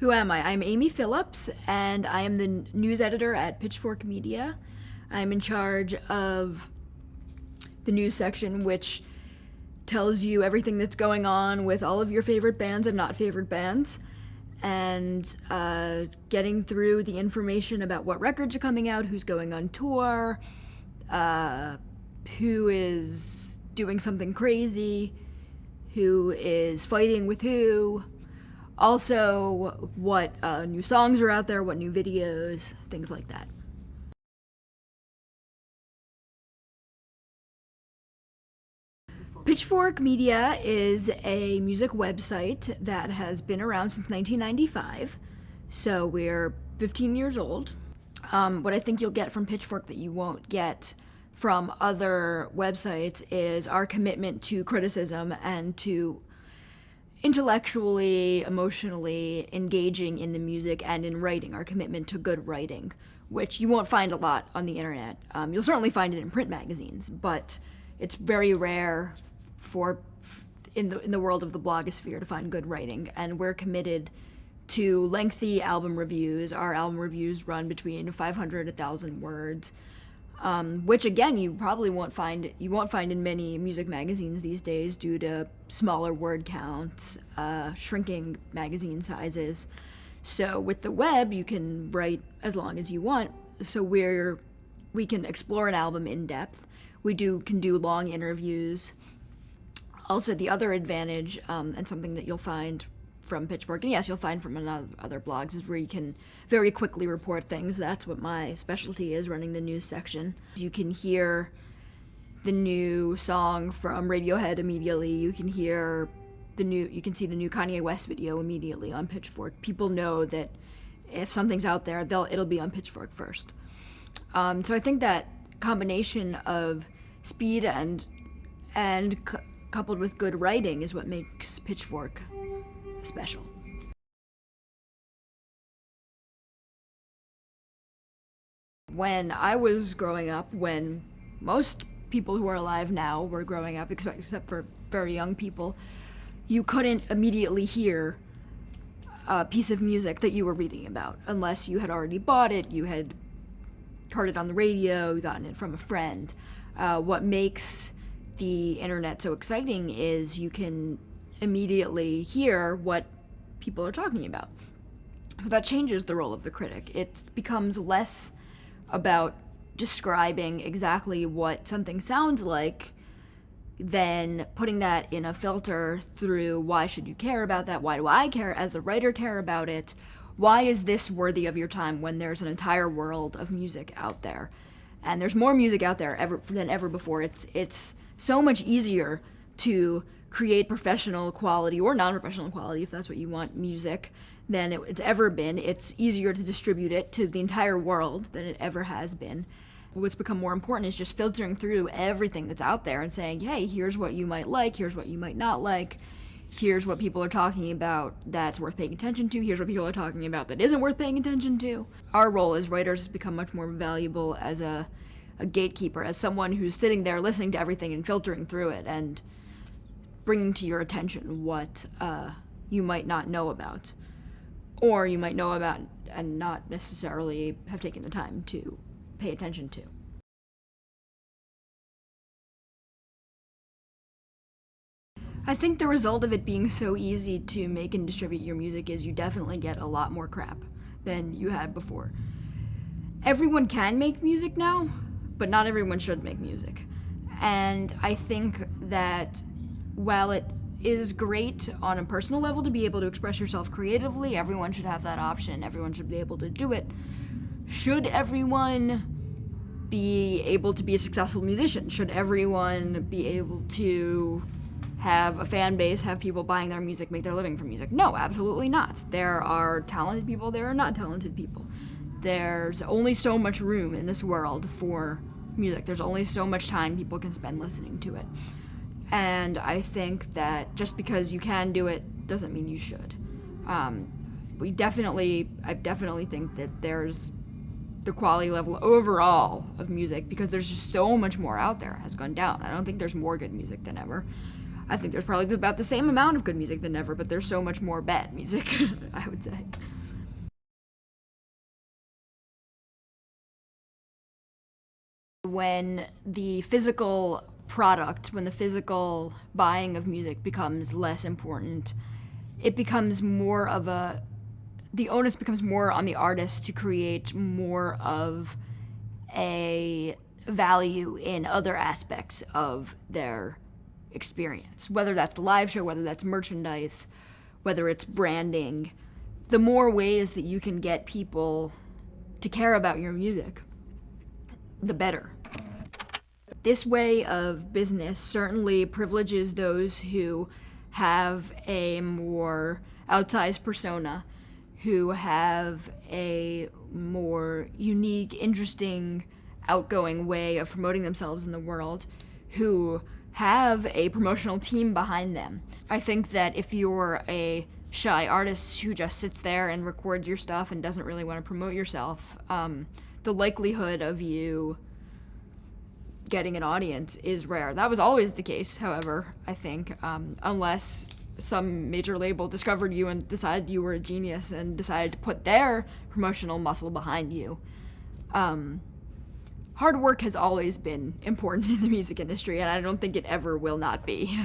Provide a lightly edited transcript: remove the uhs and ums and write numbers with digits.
Who am I? I'm Amy Phillips, and I am the news editor at Pitchfork Media. I'm in charge of the news section, which tells you everything that's going on with all of your favorite bands and not favorite bands, and getting through the information about what records are coming out, who's going on tour, who is doing something crazy, who is fighting with who, also what new songs are out there, what new videos, things like that. Pitchfork Media is a music website that has been around since 1995, so we're 15 years old. What I think you'll get from Pitchfork that you won't get from other websites is our commitment to criticism and to intellectually, emotionally engaging in the music and in writing, our commitment to good writing, which you won't find a lot on the internet. You'll certainly find it in print magazines, but it's very rare in the world of the blogosphere to find good writing, and we're committed to lengthy album reviews. Our album reviews run between 500 and 1,000 words, which again you probably won't find in many music magazines these days due to smaller word counts, shrinking magazine sizes. So with the web you can write as long as you want, so we can explore an album in depth. We can do long interviews. Also, the other advantage, and something that you'll find from Pitchfork, and yes, you'll find from other blogs, is where you can very quickly report things. That's what my specialty is, running the news section. You can hear the new song from Radiohead immediately. You can see the new Kanye West video immediately on Pitchfork. People know that if something's out there, it'll be on Pitchfork first. So I think that combination of speed and coupled with good writing is what makes Pitchfork special. When I was growing up, when most people who are alive now were growing up, except for very young people, you couldn't immediately hear a piece of music that you were reading about unless you had already bought it, you had heard it on the radio, you gotten it from a friend. What makes the internet so exciting is you can immediately hear what people are talking about. So that changes the role of the critic. It becomes less about describing exactly what something sounds like than putting that in a filter through why should you care about that, why do I care as the writer care about it, why is this worthy of your time when there's an entire world of music out there. And there's more music out there than ever before. It's so much easier to create professional quality or non-professional quality, if that's what you want, music than it's ever been. It's easier to distribute it to the entire world than it ever has been. What's become more important is just filtering through everything that's out there and saying, hey, here's what you might like, here's what you might not like, here's what people are talking about that's worth paying attention to, here's what people are talking about that isn't worth paying attention to. Our role as writers has become much more valuable as a gatekeeper, as someone who's sitting there listening to everything and filtering through it and bringing to your attention what you might not know about, or you might know about and not necessarily have taken the time to pay attention to. I think the result of it being so easy to make and distribute your music is you definitely get a lot more crap than you had before. Everyone can make music now, but not everyone should make music. And I think that while it is great on a personal level to be able to express yourself creatively, everyone should have that option, everyone should be able to do it. Should everyone be able to be a successful musician? Should everyone be able to have a fan base, have people buying their music, make their living from music? No, absolutely not. There are talented people, there are not talented people. There's only so much room in this world for music. There's only so much time people can spend listening to it. And I think that just because you can do it doesn't mean you should. I definitely think that there's the quality level overall of music, because there's just so much more out there, has gone down. I don't think there's more good music than ever. I think there's probably about the same amount of good music than ever, but there's so much more bad music, I would say. when the physical product, when the physical buying of music becomes less important, it becomes more of the onus becomes more on the artist to create more of a value in other aspects of their experience, whether that's the live show, whether that's merchandise, whether it's branding. The more ways that you can get people to care about your music, the better. This way of business certainly privileges those who have a more outsized persona, who have a more unique, interesting, outgoing way of promoting themselves in the world, who have a promotional team behind them. I think that if you're a shy artist who just sits there and records your stuff and doesn't really want to promote yourself, the likelihood of you getting an audience is rare. That was always the case, however, I think, unless some major label discovered you and decided you were a genius and decided to put their promotional muscle behind you. Hard work has always been important in the music industry, and I don't think it ever will not be.